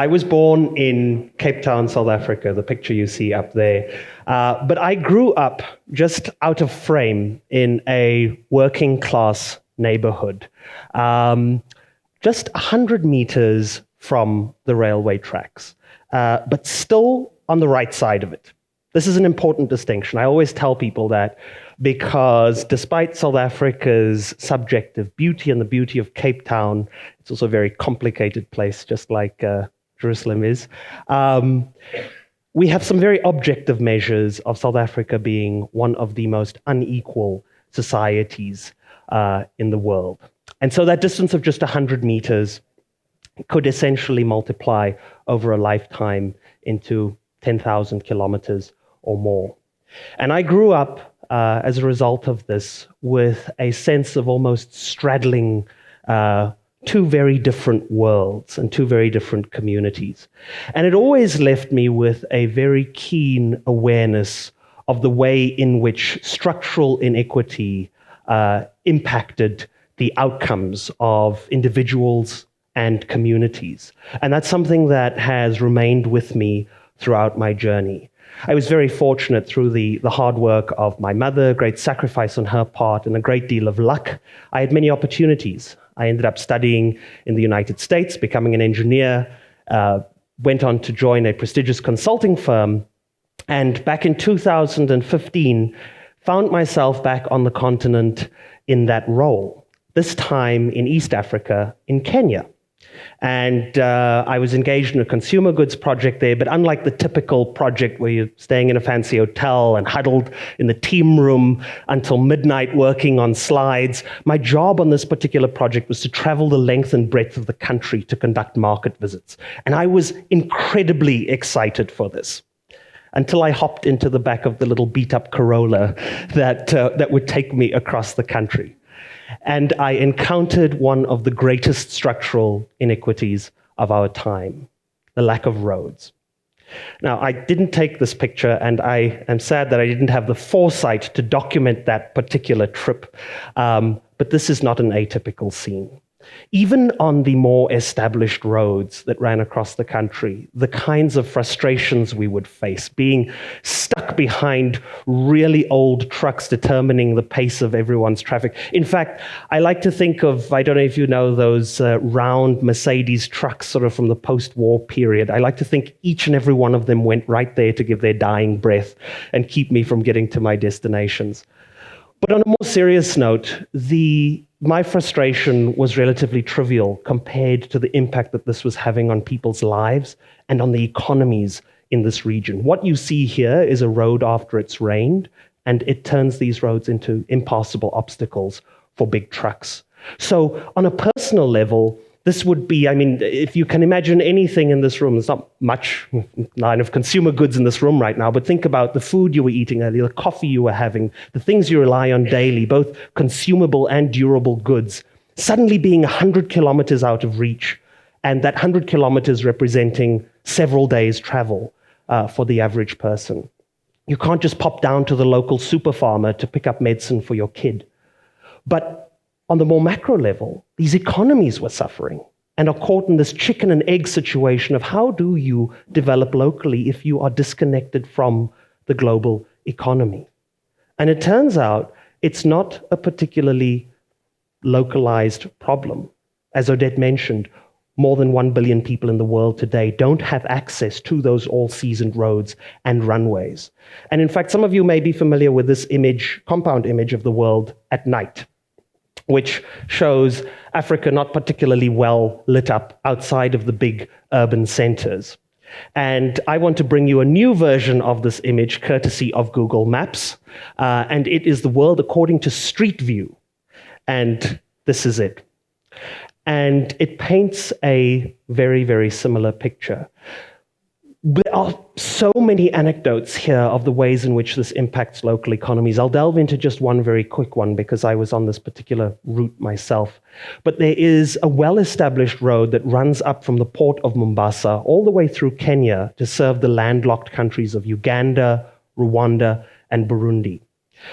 I was born in Cape Town, South Africa, the picture you see up there. But I grew up just out of frame in a working class neighborhood, just 100 meters from the railway tracks, but still on the right side of it. This is an important distinction. I always tell people that because despite South Africa's subjective beauty and the beauty of Cape Town, it's also a very complicated place, just like Jerusalem is. We have some very objective measures of South Africa being one of the most unequal societies in the world. And so that distance of just 100 meters could essentially multiply over a lifetime into 10,000 kilometers or more. And I grew up as a result of this with a sense of almost straddling two very different worlds and two very different communities. And it always left me with a very keen awareness of the way in which structural inequity impacted the outcomes of individuals and communities. And that's something that has remained with me throughout my journey. I was very fortunate through the hard work of my mother, great sacrifice on her part, and a great deal of luck. I had many opportunities. I ended up studying in the United States, becoming an engineer, went on to join a prestigious consulting firm, and back in 2015, found myself back on the continent in that role, this time in East Africa, in Kenya. And I was engaged in a consumer goods project there, but unlike the typical project where you're staying in a fancy hotel and huddled in the team room until midnight working on slides, my job on this particular project was to travel the length and breadth of the country to conduct market visits. And I was incredibly excited for this, until I hopped into the back of the little beat-up Corolla that would take me across the country. And I encountered one of the greatest structural inequities of our time, the lack of roads. Now, I didn't take this picture, and I am sad that I didn't have the foresight to document that particular trip, but this is not an atypical scene. Even on the more established roads that ran across the country, the kinds of frustrations we would face, being stuck behind really old trucks determining the pace of everyone's traffic. In fact, I like to think of, I don't know if you know those round Mercedes trucks sort of from the post-war period. I like to think each and every one of them went right there to give their dying breath and keep me from getting to my destinations. But on a more serious note, my frustration was relatively trivial compared to the impact that this was having on people's lives and on the economies in this region. What you see here is a road after it's rained, and it turns these roads into impassable obstacles for big trucks. So on a personal level, this would be, I mean, if you can imagine anything in this room, there's not much line of consumer goods in this room right now, but think about the food you were eating earlier, the coffee you were having, the things you rely on daily, both consumable and durable goods, suddenly being 100 kilometers out of reach, and that 100 kilometers representing several days' travel for the average person. You can't just pop down to the local super farmer to pick up medicine for your kid. But on the more macro level, these economies were suffering and are caught in this chicken and egg situation of how do you develop locally if you are disconnected from the global economy. And it turns out it's not a particularly localized problem. As Odette mentioned, more than 1 billion people in the world today don't have access to those all-seasoned roads and runways. And in fact, some of you may be familiar with this image, compound image of the world at night, which shows Africa not particularly well lit up outside of the big urban centers. And I want to bring you a new version of this image, courtesy of Google Maps, and it is the world according to Street View. And this is it. And it paints a very, very similar picture. There are so many anecdotes here of the ways in which this impacts local economies. I'll delve into just one very quick one because I was on this particular route myself. But there is a well-established road that runs up from the port of Mombasa all the way through Kenya to serve the landlocked countries of Uganda, Rwanda, and Burundi.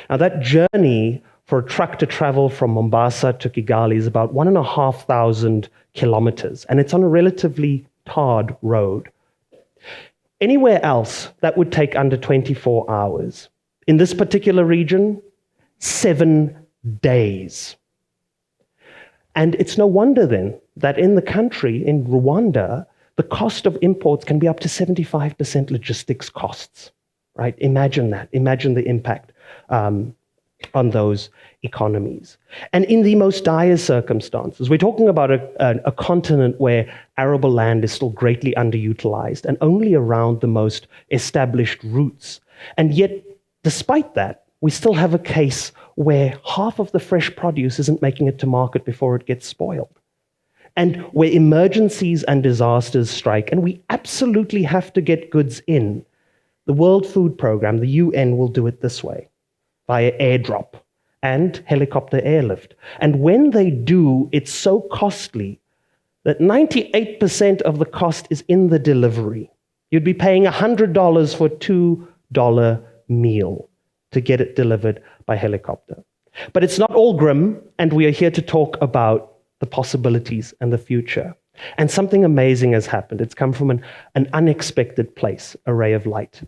Now that journey for a truck to travel from Mombasa to Kigali is about 1,500 kilometers, and it's on a relatively tarred road. Anywhere else, that would take under 24 hours. In this particular region, 7 days. And it's no wonder then that in the country, in Rwanda, the cost of imports can be up to 75% logistics costs, right? Imagine that. Imagine the impact on those economies. And in the most dire circumstances, we're talking about a continent where arable land is still greatly underutilized and only around the most established routes. And yet, despite that, we still have a case where half of the fresh produce isn't making it to market before it gets spoiled. And where emergencies and disasters strike, and we absolutely have to get goods in. The World Food Programme, the UN, will do it this way, via airdrop and helicopter airlift. And when they do, it's so costly that 98% of the cost is in the delivery. You'd be paying $100 for a $2 meal to get it delivered by helicopter. But it's not all grim, and we are here to talk about the possibilities and the future. And something amazing has happened. It's come from an unexpected place, a ray of light.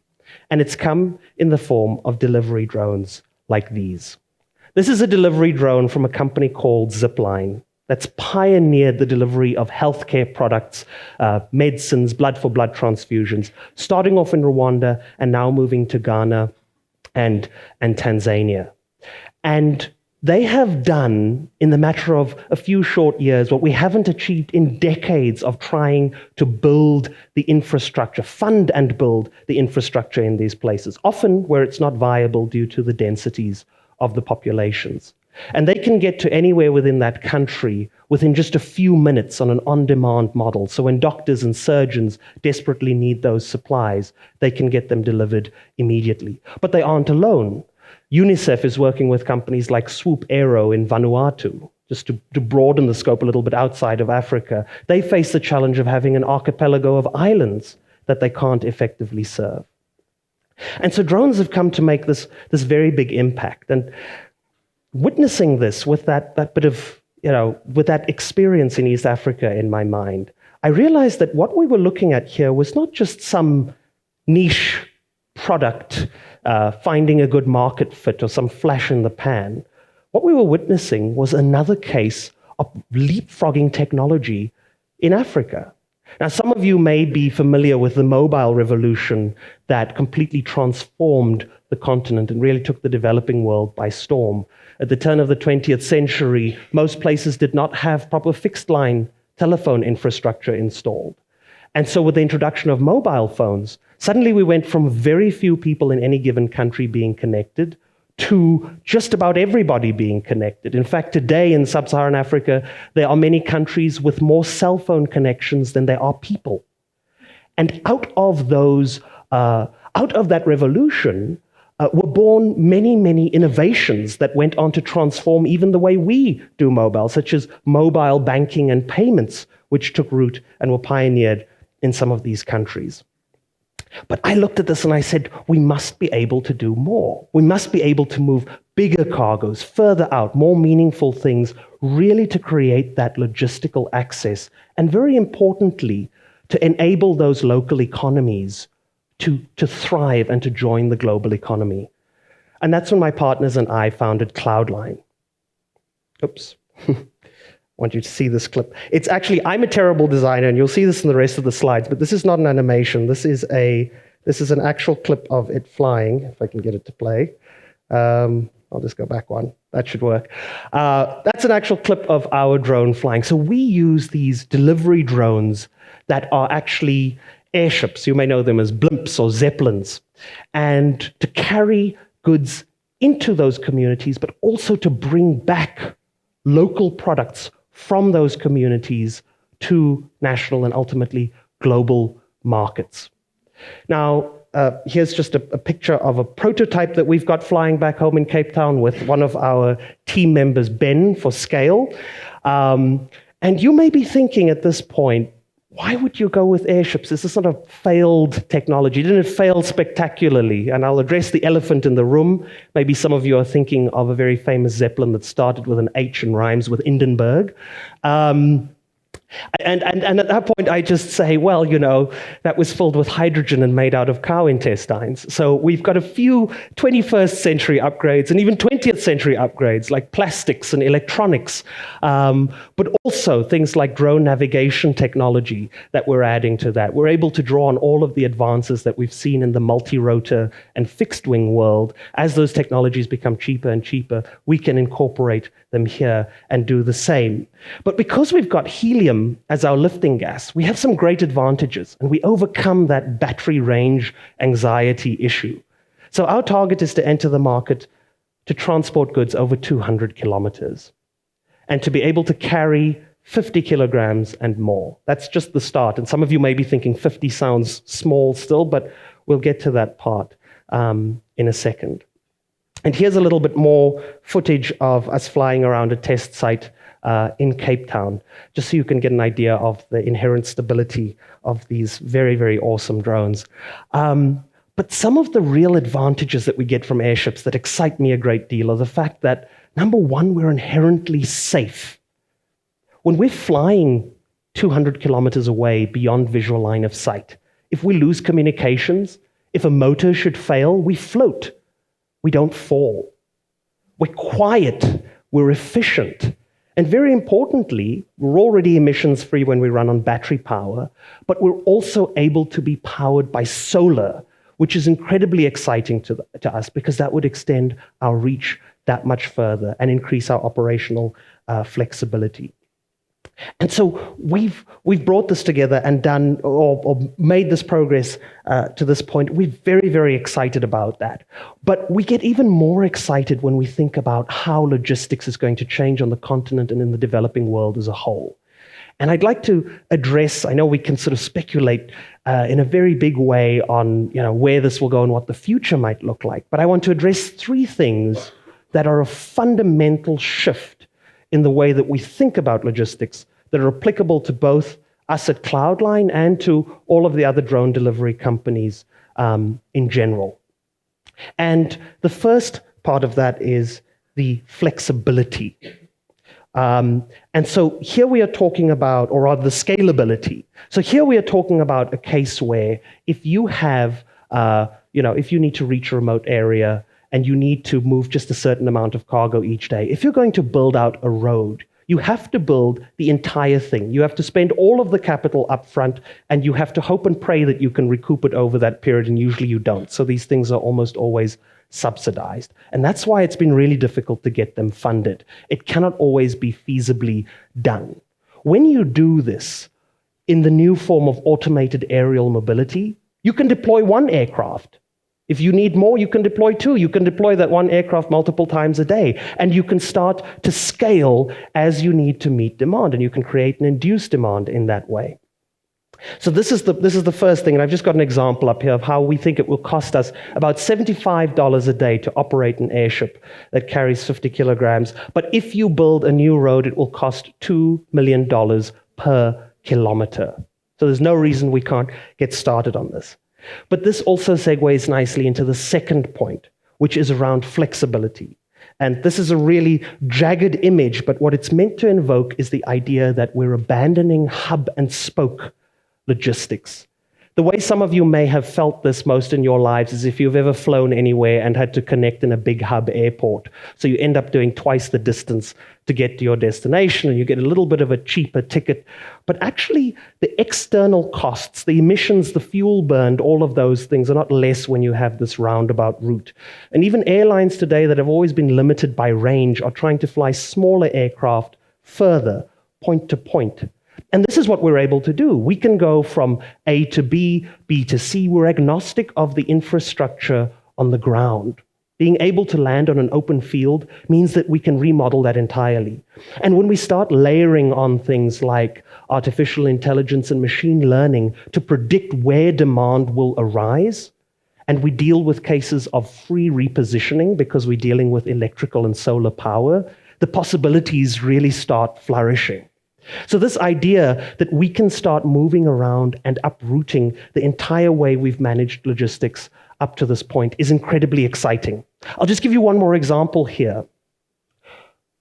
And it's come in the form of delivery drones like these. This is a delivery drone from a company called Zipline that's pioneered the delivery of healthcare products, medicines, blood-for-blood transfusions, starting off in Rwanda and now moving to Ghana and Tanzania. And they have done, in the matter of a few short years, what we haven't achieved in decades of trying to build the infrastructure, fund and build the infrastructure in these places, often where it's not viable due to the densities of the populations. And they can get to anywhere within that country within just a few minutes on an on-demand model. So when doctors and surgeons desperately need those supplies, they can get them delivered immediately. But they aren't alone. UNICEF is working with companies like Swoop Aero in Vanuatu, just to broaden the scope a little bit outside of Africa. They face the challenge of having an archipelago of islands that they can't effectively serve. And so drones have come to make this very big impact. And witnessing this with that bit of, with that experience in East Africa in my mind, I realized that what we were looking at here was not just some niche product finding a good market fit or some flash in the pan. What we were witnessing was another case of leapfrogging technology in Africa. Now, some of you may be familiar with the mobile revolution that completely transformed the continent and really took the developing world by storm. At the turn of the 20th century, most places did not have proper fixed-line telephone infrastructure installed. And so with the introduction of mobile phones, suddenly we went from very few people in any given country being connected to just about everybody being connected. In fact, today in sub-Saharan Africa, there are many countries with more cell phone connections than there are people. And out of that revolution were born many, many innovations that went on to transform even the way we do mobile, such as mobile banking and payments, which took root and were pioneered in some of these countries. But I looked at this and I said, we must be able to do more. We must be able to move bigger cargoes, further out, more meaningful things, really to create that logistical access, and very importantly, to enable those local economies to thrive and to join the global economy. And that's when my partners and I founded Cloudline. Oops. I want you to see this clip. It's actually, I'm a terrible designer, and you'll see this in the rest of the slides, but this is not an animation. This is an actual clip of it flying, if I can get it to play. I'll just go back one. That should work. That's an actual clip of our drone flying. So we use these delivery drones that are actually airships. You may know them as blimps or zeppelins, and to carry goods into those communities, but also to bring back local products from those communities to national and ultimately global markets. Now, here's just a picture of a prototype that we've got flying back home in Cape Town with one of our team members, Ben, for scale. And you may be thinking at this point, why would you go with airships? This is sort of failed technology. Didn't it fail spectacularly? And I'll address the elephant in the room. Maybe some of you are thinking of a very famous Zeppelin that started with an H and rhymes with Hindenburg. And And at that point, I just say, well, that was filled with hydrogen and made out of cow intestines. So we've got a few 21st century upgrades and even 20th century upgrades like plastics and electronics, but also things like drone navigation technology that we're adding to that. We're able to draw on all of the advances that we've seen in the multi-rotor and fixed-wing world. As those technologies become cheaper and cheaper, we can incorporate them here and do the same. But because we've got helium as our lifting gas, we have some great advantages, and we overcome that battery range anxiety issue. So our target is to enter the market to transport goods over 200 kilometers and to be able to carry 50 kilograms and more. That's just the start. And some of you may be thinking 50 sounds small still, but we'll get to that part in a second. And here's a little bit more footage of us flying around a test site in Cape Town, just so you can get an idea of the inherent stability of these very, very awesome drones. But some of the real advantages that we get from airships that excite me a great deal are the fact that, number one, we're inherently safe. When we're flying 200 kilometers away beyond visual line of sight, if we lose communications, if a motor should fail, we float. We don't fall. We're quiet. We're efficient. And very importantly, we're already emissions-free when we run on battery power, but we're also able to be powered by solar, which is incredibly exciting to us because that would extend our reach that much further and increase our operational flexibility. And so we've brought this together and done or made this progress to this point. We're very, very excited about that. But we get even more excited when we think about how logistics is going to change on the continent and in the developing world as a whole. And I'd like to address, I know we can sort of speculate in a very big way on where this will go and what the future might look like. But I want to address three things that are a fundamental shift in the way that we think about logistics that are applicable to both us at Cloudline and to all of the other drone delivery companies in general. And the first part of that is the flexibility. And so here we are talking about, or rather the scalability. So here we are talking about a case where if you have, if you need to reach a remote area and you need to move just a certain amount of cargo each day, if you're going to build out a road, you have to build the entire thing. You have to spend all of the capital up front, and you have to hope and pray that you can recoup it over that period, and usually you don't. So these things are almost always subsidized. And that's why it's been really difficult to get them funded. It cannot always be feasibly done. When you do this in the new form of automated aerial mobility, you can deploy one aircraft. If you need more, you can deploy two. You can deploy that one aircraft multiple times a day. And you can start to scale as you need to meet demand. And you can create an induced demand in that way. So this is the first thing. And I've just got an example up here of how we think it will cost us about $75 a day to operate an airship that carries 50 kilograms. But if you build a new road, it will cost $2 million per kilometer. So there's no reason we can't get started on this. But this also segues nicely into the second point, which is around flexibility. And this is a really jagged image, but what it's meant to invoke is the idea that we're abandoning hub and spoke logistics. The way some of you may have felt this most in your lives is if you've ever flown anywhere and had to connect in a big hub airport. So you end up doing twice the distance to get to your destination, and you get a little bit of a cheaper ticket. But actually, the external costs, the emissions, the fuel burned, all of those things are not less when you have this roundabout route. And even airlines today that have always been limited by range are trying to fly smaller aircraft further, point to point. And this is what we're able to do. We can go from A to B, B to C. We're agnostic of the infrastructure on the ground. Being able to land on an open field means that we can remodel that entirely. And when we start layering on things like artificial intelligence and machine learning to predict where demand will arise, and we deal with cases of free repositioning because we're dealing with electrical and solar power, the possibilities really start flourishing. So this idea that we can start moving around and uprooting the entire way we've managed logistics up to this point is incredibly exciting. I'll just give you one more example here.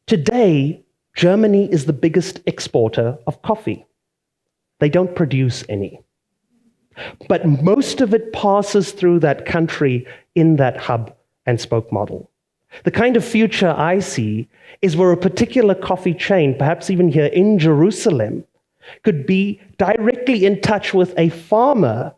Today, Germany is the biggest exporter of coffee. They don't produce any. But most of it passes through that country in that hub and spoke model. The kind of future I see is where a particular coffee chain, perhaps even here in Jerusalem, could be directly in touch with a farmer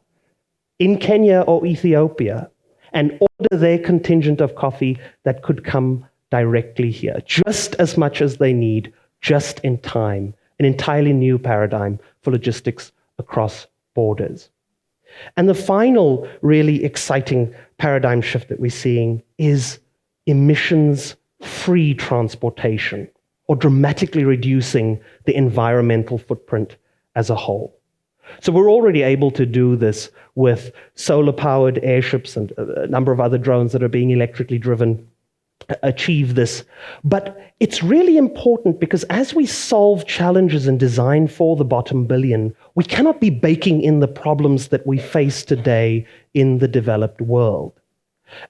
in Kenya or Ethiopia and order their contingent of coffee that could come directly here, just as much as they need, just in time, an entirely new paradigm for logistics across borders. And the final really exciting paradigm shift that we're seeing is emissions-free transportation, or dramatically reducing the environmental footprint as a whole. So we're already able to do this with solar-powered airships and a number of other drones that are being electrically driven, achieve this. But it's really important because as we solve challenges and design for the bottom billion, we cannot be baking in the problems that we face today in the developed world.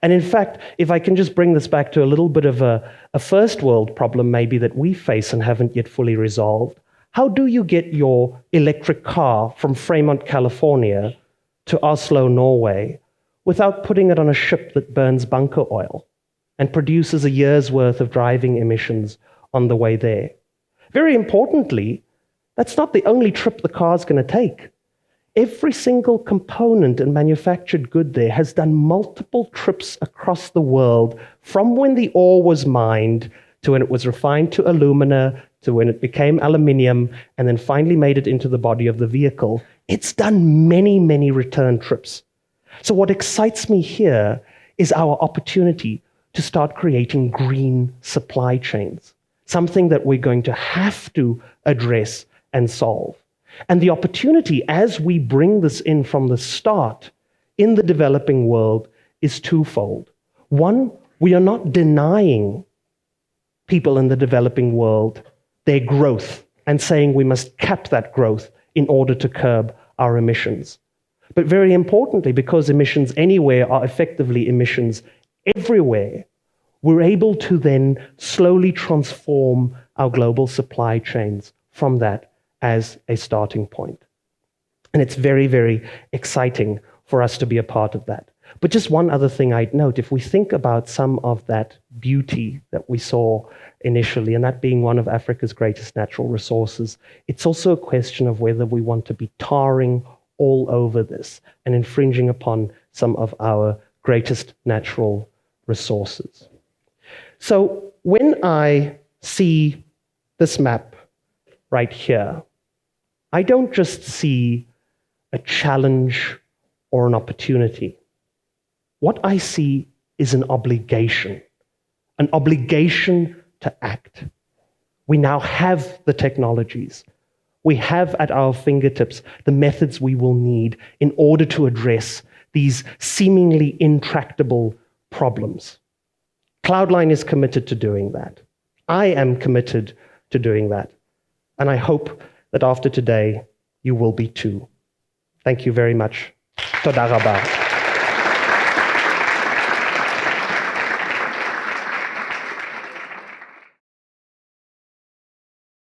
And in fact, if I can just bring this back to a little bit of a first world problem maybe that we face and haven't yet fully resolved, how do you get your electric car from Fremont, California to Oslo, Norway, without putting it on a ship that burns bunker oil and produces a year's worth of driving emissions on the way there? Very importantly, that's not the only trip the car's going to take. Every single component and manufactured good there has done multiple trips across the world, from when the ore was mined to when it was refined to alumina, to when it became aluminium, and then finally made it into the body of the vehicle. It's done many, many return trips. So what excites me here is our opportunity to start creating green supply chains, something that we're going to have to address and solve. And the opportunity as we bring this in from the start in the developing world is twofold. One, we are not denying people in the developing world their growth and saying we must cap that growth in order to curb our emissions. But very importantly, because emissions anywhere are effectively emissions everywhere, we're able to then slowly transform our global supply chains from that as a starting point. And it's very, very exciting for us to be a part of that. But just one other thing I'd note, if we think about some of that beauty that we saw initially, and that being one of Africa's greatest natural resources, it's also a question of whether we want to be tarring all over this and infringing upon some of our greatest natural resources. So when I see this map right here, I don't just see a challenge or an opportunity. What I see is an obligation to act. We now have the technologies. We have at our fingertips the methods we will need in order to address these seemingly intractable problems. Cloudline is committed to doing that. I am committed to doing that. And I hope that after today, you will be too. Thank you very much. Toda rabba.